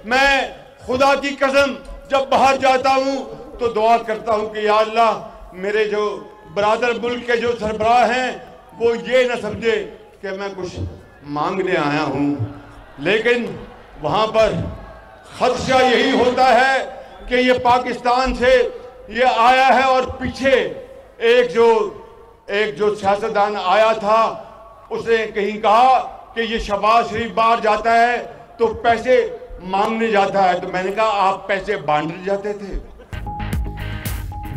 मैं खुदा की कसम जब बाहर जाता हूँ तो दुआ करता हूँ कि या अल्लाह मेरे जो बरादर मुल्क के जो सरबराह हैं वो ये न समझे कि मैं कुछ मांगने आया हूँ, लेकिन वहाँ पर खदशा यही होता है कि ये पाकिस्तान से ये आया है और पीछे एक जो सियासतदान आया था उसने कहीं कहा कि ये शहबाज शरीफ बाहर जाता है तो पैसे मांगने जाता है, तो मैंने कहा आप पैसे बांटने जाते थे।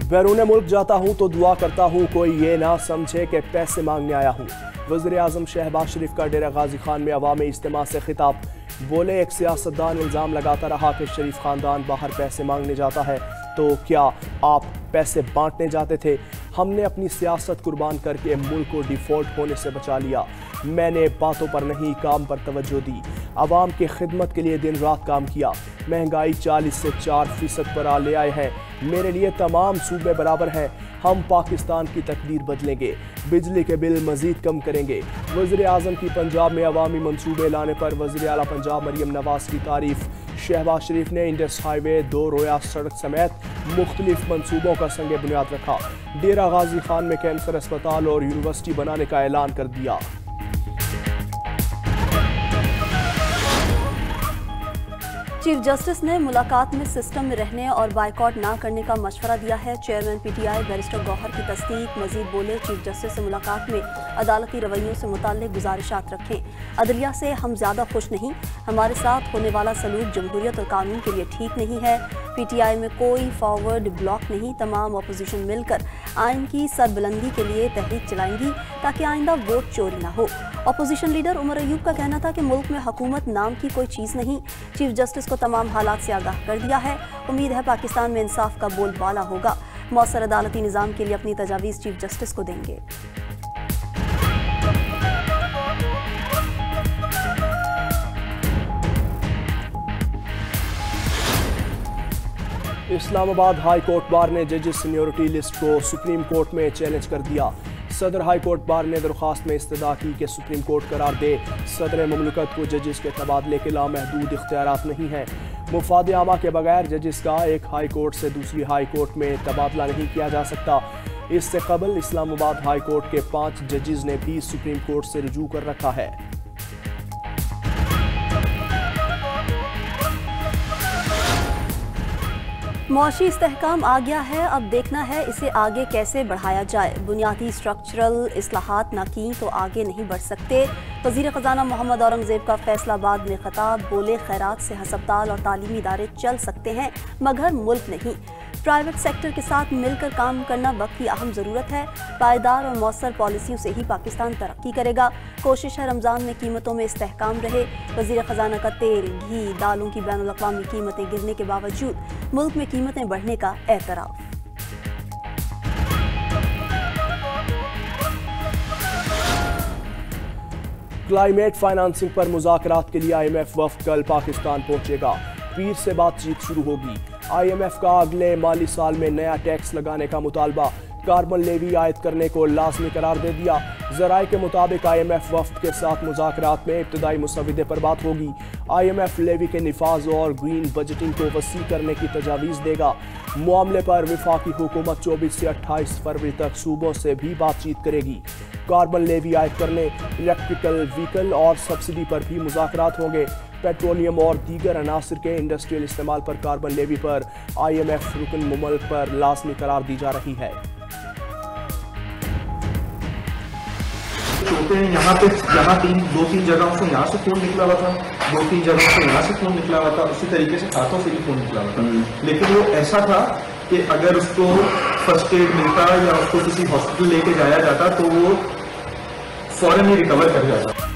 बैरून मुल्क जाता हूं तो दुआ करता हूं कोई ये ना समझे कि पैसे मांगने आया हूं। वज़ीर आज़म शहबाज शरीफ का डेरा गाजी खान में अवामी इज्तिमा से खिताब। बोले, एक सियासतदान इल्ज़ाम लगाता रहा कि शरीफ खानदान बाहर पैसे मांगने जाता है, तो क्या आप पैसे बांटने जाते थे? हमने अपनी सियासत कुर्बान करके मुल्क को डिफ़ॉल्ट होने से बचा लिया। मैंने बातों पर नहीं काम पर तवज्जो दी, आवाम की खिदमत के लिए दिन रात काम किया। महंगाई 40 से 4% पर आ ले आए हैं। मेरे लिए तमाम सूबे बराबर हैं। हम पाकिस्तान की तकदीर बदलेंगे, बिजली के बिल मजीद कम करेंगे। वज़ीर आज़म की पंजाब में अवामी मंसूबे लाने पर वज़ीर आला पंजाब मरियम नवाज की तारीफ। शहबाज शरीफ ने इंडस हाईवे, 2 रोया सड़क समेत मुख्तलिफ मंसूबों का संग बुनियाद रखा। डेरा गाजी खान में कैंसर अस्पताल और यूनिवर्सिटी बनाने का ऐलान कर दिया। चीफ जस्टिस ने मुलाकात में सिस्टम में रहने और बाइकआउट ना करने का मशवरा दिया है। चेयरमैन पीटीआई बैरिस्टर गौहर की तस्दीक। मजीद बोले, चीफ जस्टिस से मुलाकात में अदालती रवैयों से मुताल्लिक गुजारिशात रखें। अदलिया से हम ज़्यादा खुश नहीं, हमारे साथ होने वाला सलूक जमहूरियत और कानून के लिए ठीक नहीं है। पीटीआई में कोई फॉरवर्ड ब्लॉक नहीं, तमाम अपोजिशन मिलकर आइन की सरबुलंदी के लिए तहरीक चलाएंगी ताकि आइंदा वोट चोरी ना हो। अपोजिशन लीडर उमर अयूब का कहना था कि मुल्क में हुकूमत नाम की कोई चीज़ नहीं। चीफ जस्टिस को तमाम हालात से आगाह कर दिया है। उम्मीद है पाकिस्तान में इंसाफ का बोलबाला होगा। मौसर अदालती निज़ाम के लिए अपनी तजावीज़ चीफ जस्टिस को देंगे। इस्लामाबाद हाई कोर्ट बार ने जजेस सीनियरिटी लिस्ट को सुप्रीम कोर्ट में चैलेंज कर दिया। सदर हाई कोर्ट बार ने दरख्वास्त में इस्तदा की कि सुप्रीम कोर्ट करार दे सदर मुमलकत को जजेस के तबादले के लामहदूद इख्तियारात नहीं हैं। मुफाद आमा के बगैर जजेस का एक हाई कोर्ट से दूसरी हाई कोर्ट में तबादला नहीं किया जा सकता। इससे कबल इस्लामाबाद हाई कोर्ट के 5 जजेस ने भी सुप्रीम कोर्ट से रुजू कर रखा है। मुआशी इस्तेहकाम आ गया है, अब देखना है इसे आगे कैसे बढ़ाया जाए। बुनियादी स्ट्रक्चरल इस्लाहात ना की तो आगे नहीं बढ़ सकते। वज़ीर ख़जाना मोहम्मद औरंगज़ेब का फैसलाबाद में खिताब। बोले, खैरात से हस्पताल और तालीमी इदारे चल सकते हैं मगर मुल्क नहीं। प्राइवेट सेक्टर के साथ मिलकर काम करना वक्त की अहम ज़रूरत है। पायदार और मौसर पॉलिसियों से ही पाकिस्तान तरक्की करेगा। कोशिश है रमज़ान में कीमतों में इस्तेहकाम रहे। वज़ीर ख़जाना का तेल, घी, दालों की बैनुल-अक़वामी कीमतें गिरने के बावजूद मुल्क में कीमतें बढ़ने का एतराफ़। क्लाइमेट फाइनेंसिंग पर मुज़ाकरात के लिए IMF वफ़द कल पाकिस्तान पहुंचेगा। पीर से बातचीत शुरू होगी। IMF का अगले माली साल में नया टैक्स लगाने का मुतालबा। कार्बन लेवी आयद करने को लाजमी करार दे दिया। ज़राए के मुताबिक IMF वफ़द के साथ मुज़ाकरात में इब्तदाई मुसविदे पर बात होगी। IMF लेवी के निफाज और ग्रीन बजटिंग को वसी करने की तजावीज़ देगा। मामले पर वफाकी हुकूमत 24 से 28 फरवरी तक सूबों से भी बातचीत करेगी। कार्बन लेवी आयद करने, इलेक्ट्रिकल व्हीकल और सब्सिडी पर भी मुज़ाकरात होंगे। पेट्रोलियम और दीगर अनासर के इंडस्ट्रियल इस्तेमाल पर कार्बन लेवी पर IMF रुकन मुल्क पर लाजमी करार दी जा रही है। यहाँ 2-3 जगहों से यहाँ से खून निकला हुआ था, 2-3 जगहों से यहाँ से खून निकला हुआ था, उसी तरीके से हाथों से भी खून निकला हुआ था। लेकिन वो ऐसा था कि अगर उसको फर्स्ट एड मिलता या उसको किसी हॉस्पिटल लेके जाया जाता तो वो फौरन ही रिकवर कर जाता।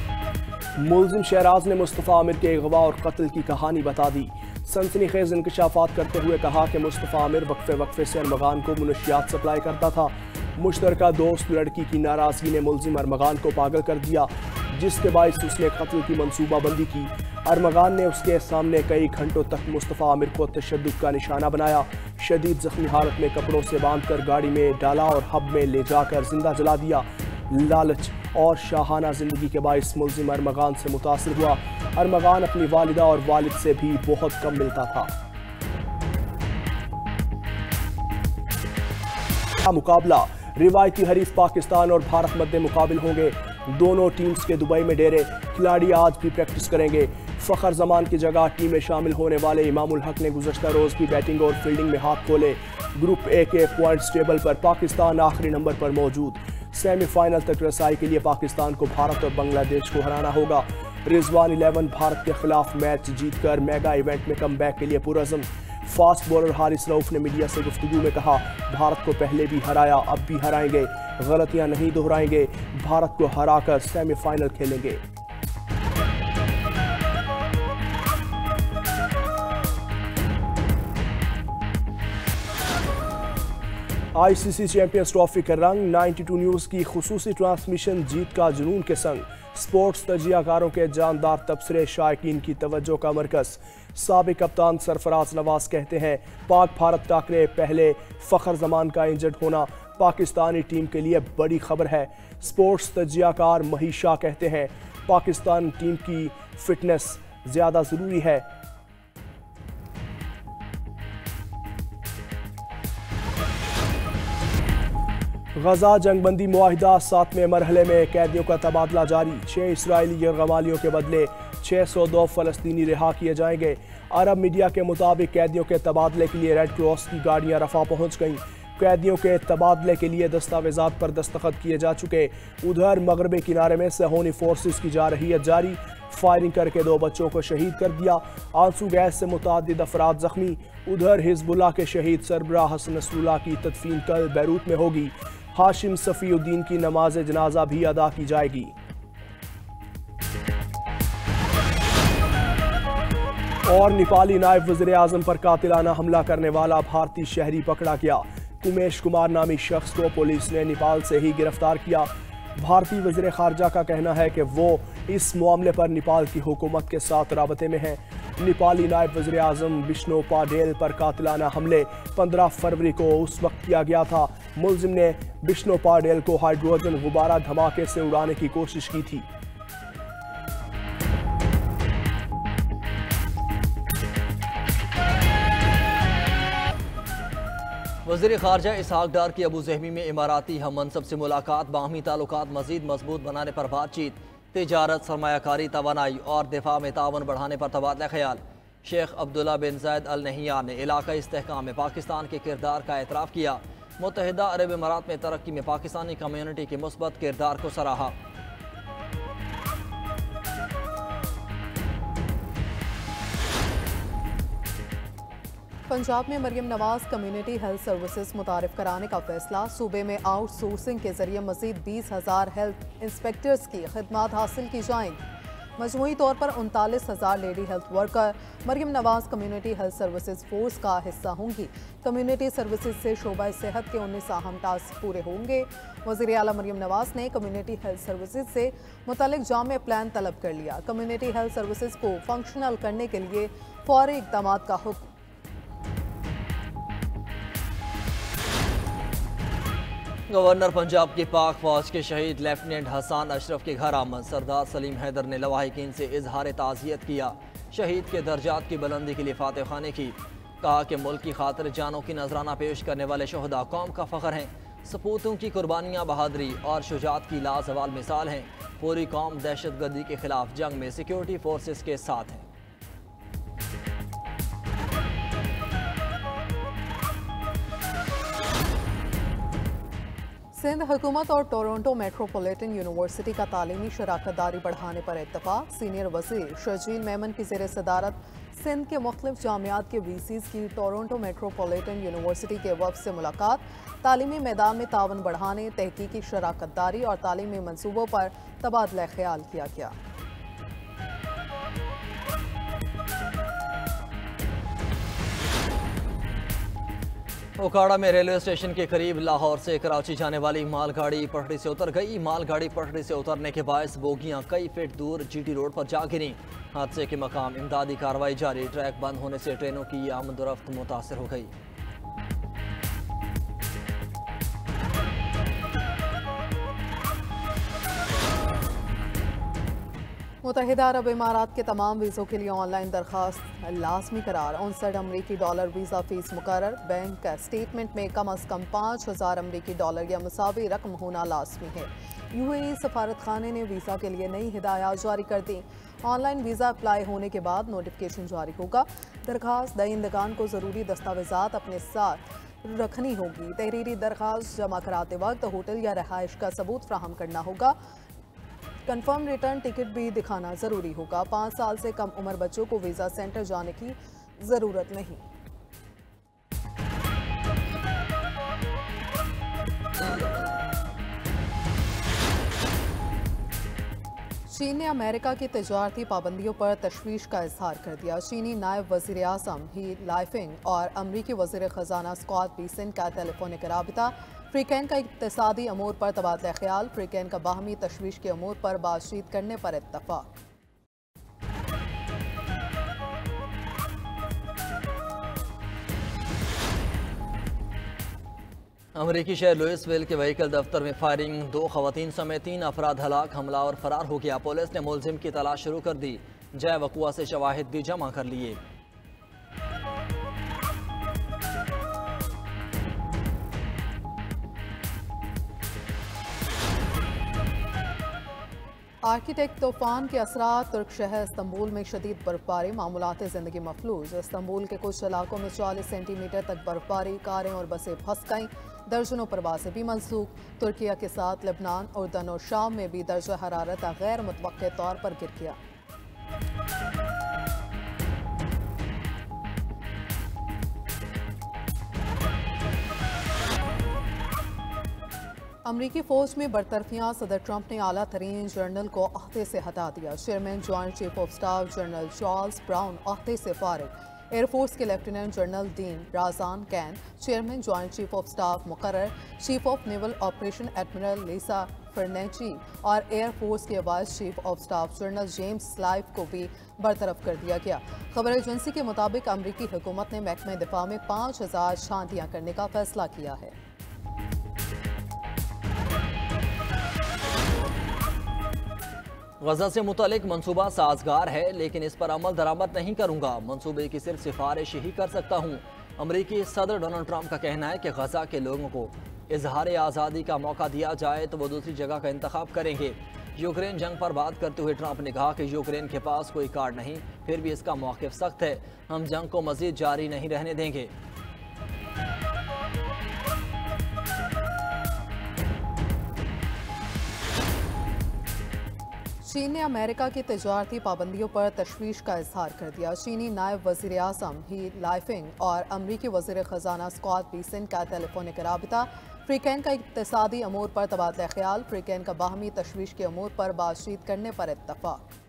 मुल्जिम शहराज ने मुस्तफ़ा आमिर के अगवा और कत्ल की कहानी बता दी। सनसनीखेज इंकशाफात करते हुए कहा कि मुस्तफ़ा आमिर वक्फे से अरमगान को मुनशियात सप्लाई करता था। मुश्तरका दोस्त लड़की की नाराज़गी ने मुल्जिम अरमगान को पागल कर दिया, जिसके बायस उसने कत्ल की मनसूबाबंदी की। अरमगान ने उसके सामने कई घंटों तक मुस्तफ़ा आमिर को तशद्दुद का निशाना बनाया। शदीद जख्मी हालत में कपड़ों से बांधकर गाड़ी में डाला और हब में ले जाकर जिंदा जला दिया। लालच और शाहाना जिंदगी के बाइस मुलजिम अरमगान से मुतासिर हुआ। अरमगान अपनी वालिदा और वालिद से भी बहुत कम मिलता था। मुकाबला रिवायती हरीफ पाकिस्तान और भारत मध्य मुकाबिल होंगे। दोनों टीम्स के दुबई में डेरे। खिलाड़ी आज भी प्रैक्टिस करेंगे। फखर जमान की जगह टीम में शामिल होने वाले इमामुल हक ने गुज़श्ता रोज की बैटिंग और फील्डिंग में हाथ खोले। ग्रुप ए के पॉइंट्स टेबल पर पाकिस्तान आखिरी नंबर पर मौजूद। सेमीफाइनल तक रसाई के लिए पाकिस्तान को भारत और बांग्लादेश को हराना होगा। रिजवान 11 भारत के खिलाफ मैच जीतकर मेगा इवेंट में कमबैक के लिए पुरअज़्म। फास्ट बॉलर हारिस रऊफ ने मीडिया से गुफ्तगू में कहा, भारत को पहले भी हराया, अब भी हराएंगे, गलतियां नहीं दोहराएंगे, भारत को हराकर सेमीफाइनल खेलेंगे। आईसीसी चैंपियंस ट्रॉफी का रंग 92 न्यूज़ की खुसूसी ट्रांसमिशन जीत का जुनून के संग। स्पोर्ट्स तजियाकारों के जानदार तबसरे शायकीन की तवज्जो का मरकज़। साबिक कप्तान सरफराज नवाज कहते हैं, पाक भारत टाकरे पहले फ़खर जमान का इंजर्ड होना पाकिस्तानी टीम के लिए बड़ी खबर है। स्पोर्ट्स तजियाकार महीशा कहते हैं, पाकिस्तान टीम की फिटनेस ज़्यादा ज़रूरी है। गजा जंगबंदी मुआहिदा 7वें मरहले में कैदियों का तबादला जारी। 6 इसराइली यरगमालियों के बदले 602 फ़लस्तीनी रिहा किए जाएंगे। अरब मीडिया के मुताबिक कैदियों के तबादले के लिए रेड क्रॉस की गाड़ियां रफा पहुंच गईं। कैदियों के तबादले के लिए दस्तावेजात पर दस्तखत किए जा चुके। उधर मगरबी किनारे में सहोनी फोर्सेस की जा रही है जारी। फायरिंग करके 2 बच्चों को शहीद कर दिया। आंसू गैस से मुतअद्दिद अफराद जख्मी। उधर हिजबुल्लाह के शहीद सरबराह हसन नसरुल्लाह की तदफीन कल बैरूत में होगी। हाशिम सफ़ीउद्दीन की नमाज जनाजा भी अदा की जाएगी। और नेपाली नायब वज़ीर आज़म पर कातिलाना हमला करने वाला भारतीय शहरी पकड़ा गया। कुमेश कुमार नामी शख्स को पुलिस ने नेपाल से ही गिरफ्तार किया। भारतीय वज़ीर ख़ारजा का कहना है कि वो इस मामले पर नेपाल की हुकूमत के साथ राबते में हैं। नेपाली नायब वज़ीर आज़म विष्णु पाडेल पर कातिलाना हमले 15 फरवरी को उस वक्त किया गया था। मुलजिम ने विष्णु पाडेल को हाइड्रोजन गुब्बारा धमाके से उड़ाने की कोशिश की थी। वज़ीर ख़ारजा इसहाक डार की अबू ज़हबी में इमाराती हम मनसब से मुलाकात। बाहमी ताल्लुकात मज़ीद मजबूत बनाने पर बातचीत। तिजारत, सरमायाकारी, तवानाई और दिफा में तावन बढ़ाने पर तबादला ख्याल। शेख अब्दुल्ला बिन ज़ैद अल नहियान ने इलाक़ाई इस्तेहकाम में पाकिस्तान के किरदार का एतराफ़ किया। मुत्तहिदा अरब इमारात में तरक्की में पाकिस्तानी कम्यूनिटी के मुस्बत किरदार को सराहा। पंजाब में Maryam Nawaz community health services मुतारिफ कराने का फैसला। सूबे में आउटसोर्सिंग के जरिए मजीद 20,000 हेल्थ इंस्पेक्टर्स की खिदमात हासिल की जाएंगी। मजमूई तौर पर 39,000 lady health worker Maryam Nawaz community health services force का हिस्सा होंगी। कम्युनिटी सर्विसेज से शोबा सेहत के 19 अहम टास्क पूरे होंगे। वज़ीर आला मरियम नवाज ने कम्युनिटी हेल्थ सर्विसेज से मुतल्लिक जामे प्लान तलब कर लिया। कम्युनिटी हेल्थ सर्विसेज को फंक्शनल करने के लिए फौरी इक़दाम का हुक्म। गवर्नर पंजाब की पाक फौज के शहीद लेफ्टिनेंट हसन अशरफ के घर आमद। सरदार सलीम हैदर ने लवाहिकीन से इजहार ताज़ियत किया। शहीद के दर्जात की बुलंदी के लिए फातह खानी की। कहा कि मुल्क की खातिर जानों की नजराना पेश करने वाले शहदा कौम का फ़ख्र हैं। सपूतों की कुर्बानियाँ बहादुरी और शुजात की लाजवाल मिसाल हैं। पूरी कौम दहशतगर्दी के खिलाफ जंग में सिक्योरिटी फोर्सेस के साथ हैं। सिंध हुकूमत और टोरंटो मेट्रोपॉलिटन यूनिवर्सिटी का तालीमी शराकतदारी बढ़ाने पर इत्तफाक। सीनियर वज़ीर शर्जील मेमन की ज़ेर सदारत सिंध के मुख्तलिफ जामियात के वीसीज़ की टोरंटो मेट्रोपॉलिटन यूनिवर्सिटी के वफ़द से मुलाकात। तालीमी मैदान में तावन बढ़ाने, तहकीकी शराकतदारी और तालीमी मनसूबों पर तबादला ख्याल किया गया। ओकाड़ा में रेलवे स्टेशन के करीब लाहौर से कराची जाने वाली मालगाड़ी पटरी से उतर गई। मालगाड़ी पटरी से उतरने के बायस बोगियां कई फीट दूर जीटी रोड पर जा गिरी। हादसे के मकाम इमदादी कार्रवाई जारी। ट्रैक बंद होने से ट्रेनों की आमदोरफ्त मुतासर हो गई। मुत्तहिदा अरब इमारात के तमाम वीज़ों के लिए ऑनलाइन दरख्वास्त लाजमी करार। 59 अमरीकी डॉलर वीज़ा फीस मुकर्रर। बैंक स्टेटमेंट में कम अज़ कम 5,000 अमरीकी डॉलर या मुसावी रकम होना लाजमी है। UAE सफारत खाने ने वीज़ा के लिए नई हिदायत जारी कर दी। ऑनलाइन वीज़ा अप्लाई होने के बाद नोटिफिकेशन जारी होगा। दरख्वास्त दहिंदगान को ज़रूरी दस्तावेज़ात अपने साथ रखनी होगी। तहरीरी दरख्वास्त जमा कराते वक्त होटल या रहाइश का सबूत फ्राहम करना होगा। कंफर्म रिटर्न टिकट भी दिखाना ज़रूरी होगा। 5 साल से कम उम्र बच्चों को वीज़ा सेंटर जाने की ज़रूरत नहीं। चीन ने अमेरिका की तिजारती पाबंदियों पर तशवीश का इजहार कर दिया। चीनी नायब वज़ीर आज़म ही लाइफिंग और अमरीकी वज़ीर ख़जाना स्कॉट बेसेंट का टेलीफोनिक राबिता। फ्रीकैन का इक़्तिसादी अमूर पर तबादला ख्याल। फ्रीकैन का बाहमी तशवीश के अमूर पर बातचीत करने पर इत्तफ़ाक़। अमरीकी शहर लुइसविल के व्हीकल दफ्तर में फायरिंग। 2 ख़वातीन समेत 3 अफराद हलाक। हमलावर फरार हो गया। पुलिस ने मुलजिम की तलाश शुरू कर दी। जय वक़ुआ से शवाहिद भी जमा कर लिए। आर्किटेक्ट तूफान के असरात। तुर्क शहर इस्तंबुल में शदीद बर्फबारी। मामूलात ज़िंदगी मफलूज। इस्तंबुल के कुछ इलाकों में 40 सेंटीमीटर तक बर्फबारी। कारें और बसें फंस गईं। दर्जनों परवाज़ें भी मनसूख। तुर्किया के साथ लेबनान, उर्दन और शाम में भी दर्जा हरारत गैर मुतवक्के तौर पर गिर गया। अमरीकी फ़ौज में बरतरफियाँ। सदर ट्रंप ने आला तरीन जनरल को अहदे से हटा दिया। Chairman joint chief of staff general Charles Brown अहदे से फारिग। एयरफोर्स के lieutenant general Dean Razin Caine chairman joint chief of staff मुकर्रर। Chief of naval operation admiral Lisa Franchetti और एयरफोर्स के vice chief of staff general James Slife को भी बरतरफ कर दिया गया। खबर एजेंसी के मुताबिक अमरीकी हुकूमत ने महकमे दिफा में 5,000 शांतियाँ करने का फैसला किया है। गजा से मुतालिक मनसूबा साजगार है, लेकिन इस पर अमल दरामद नहीं करूंगा। मनसूबे की सिर्फ सिफारिश ही कर सकता हूँ। अमरीकी सदर डोनाल्ड ट्रंप का कहना है कि गजा के लोगों को इजहार आज़ादी का मौका दिया जाए तो वो दूसरी जगह का इंतखाब करेंगे। यूक्रेन जंग पर बात करते हुए ट्रंप ने कहा कि यूक्रेन के पास कोई कार्ड नहीं, फिर भी इसका मौक़िफ़ सख्त है। हम जंग को मज़ीद जारी नहीं रहने देंगे। चीन ने अमेरिका की तिजारती पाबंदियों पर तशवीश का इजहार कर दिया। चीनी नायब वज़ीर आज़म ही लाइफिंग और अमरीकी वज़ीर ख़जाना स्कॉट बेसेंट का टेलीफोनिक राबिता। फ्रीकैन का इक़्तिसादी अमूर पर तबादला ख्याल। फ्रीकैन का बाहमी तशवीश के अमूर पर बातचीत करने पर इत्तफ़ाक़।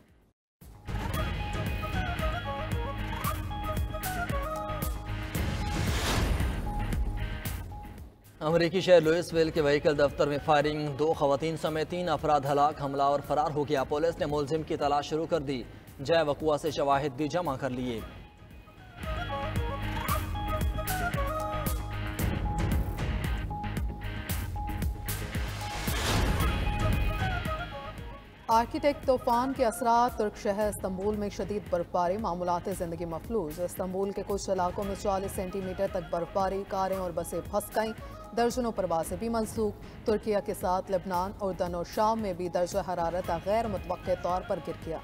अमरीकी शहर लुइसविल के व्हीकल दफ्तर में फायरिंग। 2 ख़वातीन समेत 3 अफराद हलाक। हमलावर फरार हो गया। पुलिस ने मुलजिम की तलाश शुरू कर दी। जय वक़ुआ से शवाहिद भी जमा कर लिए। आर्किटेक्ट तूफान के असरात। तुर्क शहर इस्तंबुल में शदीद बर्फबारी। मामूलात ज़िंदगी मफलूज। इस्तंबुल के कुछ इलाकों में 40 सेंटीमीटर तक बर्फबारी। कारें और बसें फंस गईं। दर्जनों परवाज़ें भी मनसूख। तुर्किया के साथ लेबनान, उर्दन और शाम में भी दर्जा हरारत गैर मुतवक्के तौर पर गिर गया।